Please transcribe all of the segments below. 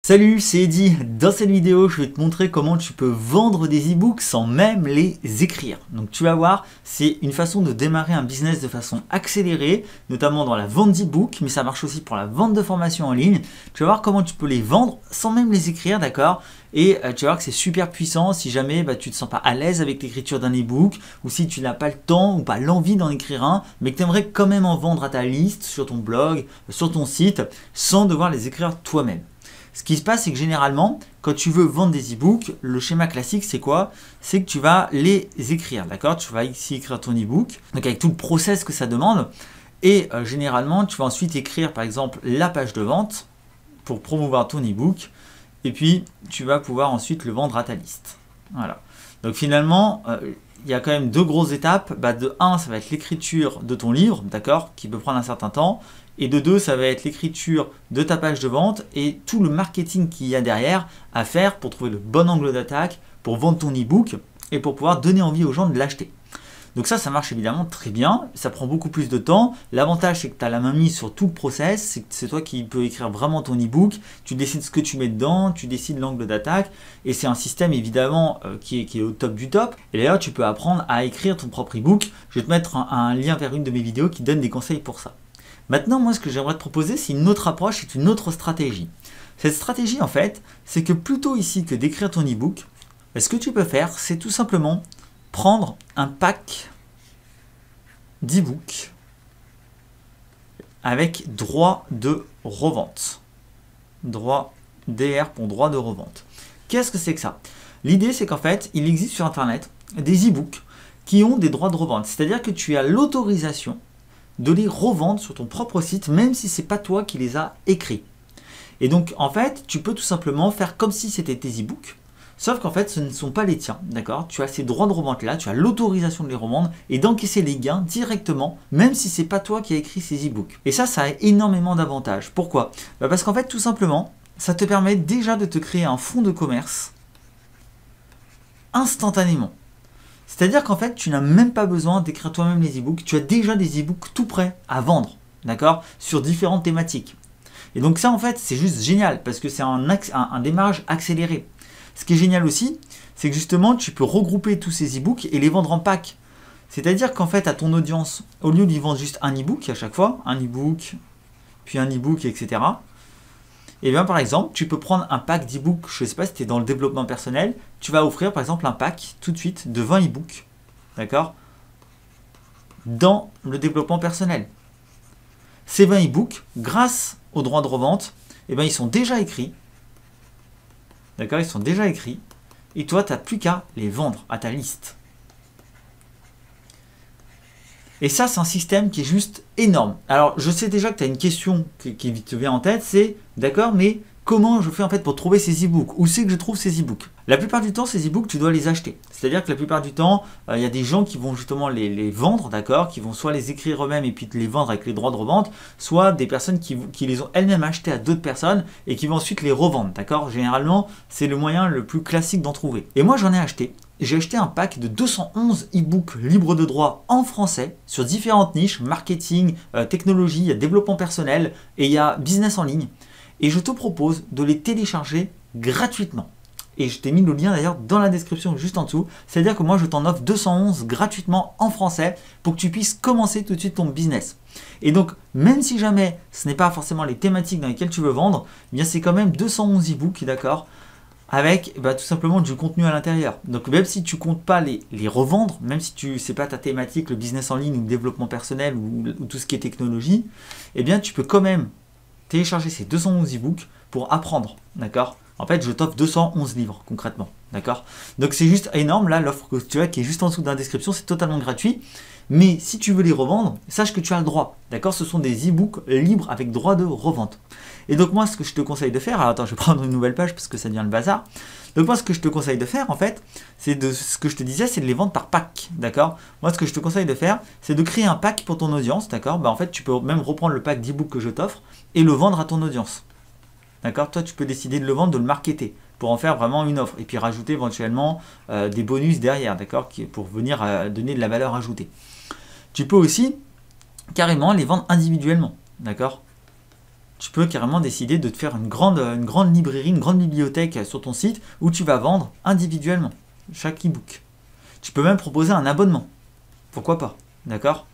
Salut, c'est Eddy. Dans cette vidéo, je vais te montrer comment tu peux vendre des e-books sans même les écrire. Donc tu vas voir, c'est une façon de démarrer un business de façon accélérée, notamment dans la vente d'e-books, mais ça marche aussi pour la vente de formations en ligne. Tu vas voir comment tu peux les vendre sans même les écrire, d'accord? Et tu vas voir que c'est super puissant si jamais tu ne te sens pas à l'aise avec l'écriture d'un e-book, ou si tu n'as pas le temps ou pas l'envie d'en écrire un, mais que tu aimerais quand même en vendre à ta liste, sur ton blog, sur ton site, sans devoir les écrire toi-même. Ce qui se passe, c'est que généralement, quand tu veux vendre des e-books, le schéma classique, c'est quoi? C'est que tu vas les écrire, d'accord? Tu vas ici écrire ton e-book, donc avec tout le process que ça demande. Et généralement, tu vas ensuite écrire, par exemple, la page de vente pour promouvoir ton e-book. Et puis, tu vas pouvoir ensuite le vendre à ta liste. Voilà. Donc finalement, il y a quand même deux grosses étapes. De 1, ça va être l'écriture de ton livre, d'accord, qui peut prendre un certain temps. Et de 2, ça va être l'écriture de ta page de vente et tout le marketing qu'il y a derrière à faire pour trouver le bon angle d'attaque, pour vendre ton e-book et pour pouvoir donner envie aux gens de l'acheter. Donc ça marche évidemment très bien, ça prend beaucoup plus de temps. L'avantage, c'est que tu as la main mise sur tout le process, c'est toi qui peux écrire vraiment ton e-book, tu décides ce que tu mets dedans, tu décides l'angle d'attaque, et c'est un système évidemment qui est au top du top. Et d'ailleurs, tu peux apprendre à écrire ton propre e-book. Je vais te mettre un lien vers une de mes vidéos qui donne des conseils pour ça. Maintenant, moi, ce que j'aimerais te proposer, c'est une autre approche, c'est une autre stratégie. Cette stratégie, en fait, c'est que plutôt ici que d'écrire ton e-book, ce que tu peux faire, c'est tout simplement prendre un pack d'e-book avec droit de revente. Droit DR pour droit de revente. Qu'est-ce que c'est que ça? L'idée, c'est qu'en fait, il existe sur Internet des e-books qui ont des droits de revente. C'est-à-dire que tu as l'autorisation de les revendre sur ton propre site, même si ce n'est pas toi qui les as écrits. Et donc, en fait, tu peux tout simplement faire comme si c'était tes e-books, sauf qu'en fait, ce ne sont pas les tiens, d'accord? Tu as ces droits de revente-là, tu as l'autorisation de les revendre et d'encaisser les gains directement, même si ce n'est pas toi qui as écrit ces e-books. Et ça a énormément d'avantages. Pourquoi? Parce qu'en fait, tout simplement, ça te permet déjà de te créer un fonds de commerce instantanément. C'est-à-dire qu'en fait, tu n'as même pas besoin d'écrire toi-même les e-books. Tu as déjà des e-books tout prêts à vendre, d'accord, sur différentes thématiques. Et donc ça, en fait, c'est juste génial parce que c'est un démarrage accéléré. Ce qui est génial aussi, c'est que justement, tu peux regrouper tous ces e-books et les vendre en pack. C'est-à-dire qu'en fait, à ton audience, au lieu d'y vendre juste un e-book à chaque fois, un e-book, puis un e-book, etc., et bien par exemple, tu peux prendre un pack d'e-book, je ne sais pas si tu es dans le développement personnel, tu vas offrir par exemple un pack tout de suite de 20 e-books, d'accord, dans le développement personnel. Ces 20 e-books, grâce aux droits de revente, ils sont déjà écrits, d'accord, ils sont déjà écrits, et toi tu n'as plus qu'à les vendre à ta liste. Et ça, c'est un système qui est juste énorme. Alors, je sais déjà que tu as une question qui te vient en tête, c'est d'accord, mais comment je fais en fait pour trouver ces e-books? Où c'est que je trouve ces e-books? La plupart du temps, ces e-books, tu dois les acheter. C'est-à-dire que la plupart du temps, il y a des gens qui vont justement les vendre, d'accord, qui vont soit les écrire eux-mêmes et puis te les vendre avec les droits de revente, soit des personnes qui les ont elles-mêmes achetés à d'autres personnes et qui vont ensuite les revendre, d'accord? Généralement, c'est le moyen le plus classique d'en trouver. Et moi, j'en ai acheté. J'ai acheté un pack de 211 e-books libres de droit en français sur différentes niches, marketing, technologie, développement personnel et il y a business en ligne. Et je te propose de les télécharger gratuitement. Et je t'ai mis le lien d'ailleurs dans la description juste en dessous. C'est-à-dire que moi je t'en offre 211 gratuitement en français pour que tu puisses commencer tout de suite ton business. Et donc même si jamais ce n'est pas forcément les thématiques dans lesquelles tu veux vendre, eh bien c'est quand même 211 e-books, d'accord, avec tout simplement du contenu à l'intérieur. Donc même si tu ne comptes pas les revendre, même si tu sais pas ta thématique, le business en ligne ou le développement personnel ou tout ce qui est technologie, eh bien tu peux quand même télécharger ces 211 e-books pour apprendre, d'accord? En fait, je t'offre 211 livres concrètement, d'accord? Donc c'est juste énorme, là, l'offre que tu as qui est juste en dessous de la description, c'est totalement gratuit. Mais si tu veux les revendre, sache que tu as le droit, d'accord? Ce sont des e-books libres avec droit de revente. Et donc moi, ce que je te conseille de faire, alors attends, je vais prendre une nouvelle page parce que ça devient le bazar. Donc moi, ce que je te conseille de faire, en fait, ce que je te disais, c'est de les vendre par pack, d'accord? Moi, ce que je te conseille de faire, c'est de créer un pack pour ton audience, d'accord? En fait, tu peux même reprendre le pack d'e-book que je t'offre et le vendre à ton audience, d'accord? Toi, tu peux décider de le vendre, de le marketer pour en faire vraiment une offre et puis rajouter éventuellement des bonus derrière, d'accord? Pour venir donner de la valeur ajoutée. Tu peux aussi carrément les vendre individuellement, d'accord? tu peux carrément décider de te faire une grande librairie, une grande bibliothèque sur ton site où tu vas vendre individuellement chaque e-book. Tu peux même proposer un abonnement. Pourquoi pas? D'accord?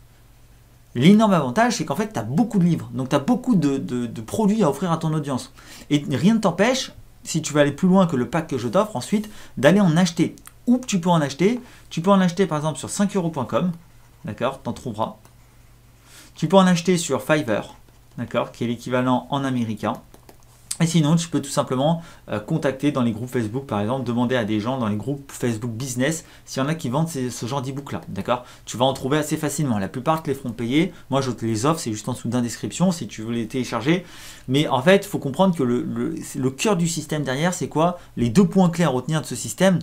L'énorme avantage, c'est qu'en fait, tu as beaucoup de livres. Donc, tu as beaucoup de produits à offrir à ton audience. Et rien ne t'empêche, si tu veux aller plus loin que le pack que je t'offre ensuite, d'aller en acheter. Où tu peux en acheter? Tu peux en acheter par exemple sur 5euros.com. D'accord? Tu en trouveras. Tu peux en acheter sur Fiverr. D'accord, qui est l'équivalent en américain. Et sinon, tu peux tout simplement contacter dans les groupes Facebook, par exemple, demander à des gens dans les groupes Facebook Business s'il y en a qui vendent ce genre d'e-book là. D'accord, tu vas en trouver assez facilement. La plupart te les feront payer. Moi, je te les offre, c'est juste en dessous de la description si tu veux les télécharger. Mais en fait, il faut comprendre que le cœur du système derrière, c'est quoi? Les deux points clés à retenir de ce système,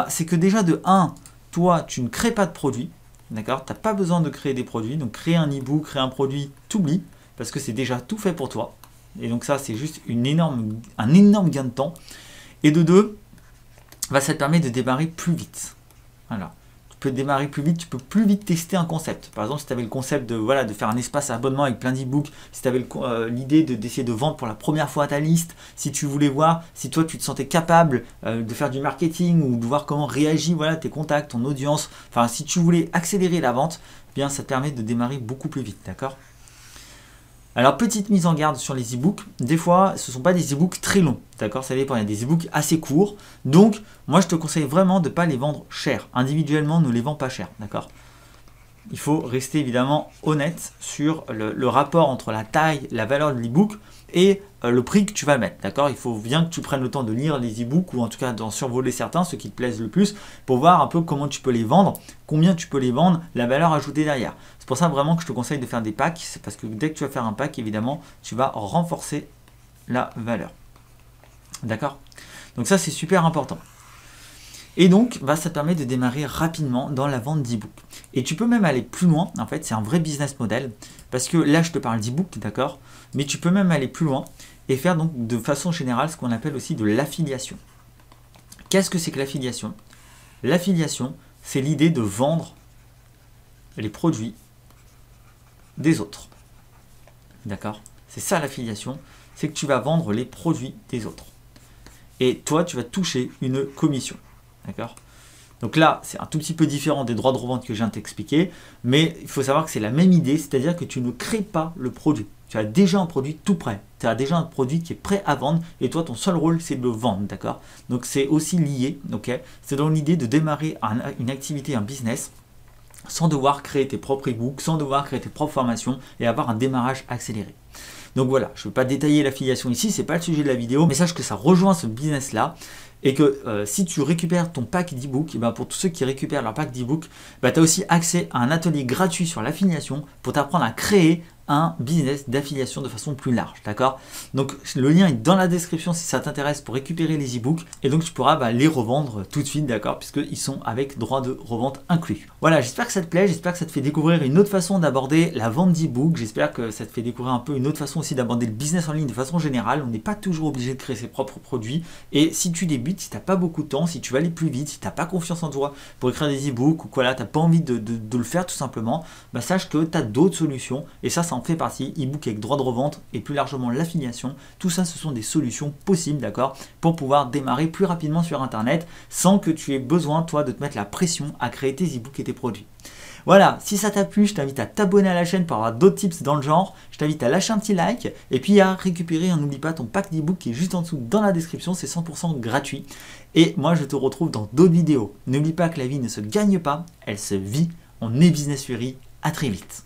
c'est que déjà de 1, toi, tu ne crées pas de produit. D'accord, tu n'as pas besoin de créer des produits. Donc, créer un e-book, créer un produit, t'oublies. Parce que c'est déjà tout fait pour toi. Et donc ça, c'est juste un énorme gain de temps. Et de 2, ça te permet de démarrer plus vite. Voilà. Tu peux démarrer plus vite, tu peux plus vite tester un concept. Par exemple, si tu avais le concept de faire un espace abonnement avec plein d'e-books, si tu avais l'idée d'essayer de vendre pour la première fois ta liste, si tu voulais voir, si toi tu te sentais capable de faire du marketing ou de voir comment réagit tes contacts, ton audience, enfin si tu voulais accélérer la vente, bien ça te permet de démarrer beaucoup plus vite, d'accord ? Alors, petite mise en garde sur les e-books, des fois, ce ne sont pas des e-books très longs, d'accord? Ça dépend, il y a des e-books assez courts. Donc, moi, je te conseille vraiment de ne pas les vendre cher. Individuellement, ne les vends pas cher, d'accord? Il faut rester évidemment honnête sur le rapport entre la taille, la valeur de l'e-book et le prix que tu vas mettre, d'accord? Il faut bien que tu prennes le temps de lire les e-books ou en tout cas d'en survoler certains, ceux qui te plaisent le plus, pour voir un peu comment tu peux les vendre, combien tu peux les vendre, la valeur ajoutée derrière. C'est pour ça vraiment que je te conseille de faire des packs, c'est parce que dès que tu vas faire un pack, évidemment, tu vas renforcer la valeur. D'accord? Donc ça, c'est super important. Et donc, ça te permet de démarrer rapidement dans la vente d'e-book. Et tu peux même aller plus loin, en fait, c'est un vrai business model, parce que là, je te parle d'e-book, d'accord? Mais tu peux même aller plus loin et faire donc de façon générale ce qu'on appelle aussi de l'affiliation. Qu'est-ce que c'est que l'affiliation? L'affiliation, c'est l'idée de vendre les produits des autres. D'accord? C'est ça l'affiliation, c'est que tu vas vendre les produits des autres. Et toi, tu vas toucher une commission. D'accord? Donc là, c'est un tout petit peu différent des droits de revente que je viens de t'expliquer, mais il faut savoir que c'est la même idée, c'est-à-dire que tu ne crées pas le produit. Tu as déjà un produit tout prêt, tu as déjà un produit qui est prêt à vendre, et toi, ton seul rôle, c'est de le vendre, d'accord? Donc c'est aussi lié, ok? C'est dans l'idée de démarrer une activité, un business, sans devoir créer tes propres e-books, sans devoir créer tes propres formations, et avoir un démarrage accéléré. Donc voilà, je ne vais pas détailler l'affiliation ici, ce n'est pas le sujet de la vidéo, mais sache que ça rejoint ce business-là. Et que si tu récupères ton pack d'e-book, pour tous ceux qui récupèrent leur pack d'e-book, tu as aussi accès à un atelier gratuit sur l'affiliation pour t'apprendre à créer un business d'affiliation de façon plus large, d'accord? Donc le lien est dans la description si ça t'intéresse pour récupérer les e-books et donc tu pourras les revendre tout de suite, d'accord? Puisqu'ils sont avec droit de revente inclus. Voilà, j'espère que ça te plaît, j'espère que ça te fait découvrir une autre façon d'aborder la vente d'e-book, j'espère que ça te fait découvrir un peu une autre façon aussi d'aborder le business en ligne de façon générale. On n'est pas toujours obligé de créer ses propres produits et si tu débutes, si tu n'as pas beaucoup de temps, si tu veux aller plus vite, si tu n'as pas confiance en toi pour écrire des e-books ou quoi là, tu n'as pas envie de le faire tout simplement, sache que tu as d'autres solutions et ça en fait partie. E-book avec droit de revente et plus largement l'affiliation, tout ça ce sont des solutions possibles, d'accord, pour pouvoir démarrer plus rapidement sur internet sans que tu aies besoin toi de te mettre la pression à créer tes e-books et tes produits. Voilà, si ça t'a plu, je t'invite à t'abonner à la chaîne pour avoir d'autres tips dans le genre, je t'invite à lâcher un petit like et puis à récupérer, n'oublie pas ton pack d'e-book qui est juste en dessous dans la description, c'est 100% gratuit et moi je te retrouve dans d'autres vidéos. N'oublie pas que la vie ne se gagne pas, elle se vit. On est Business Fury, à très vite.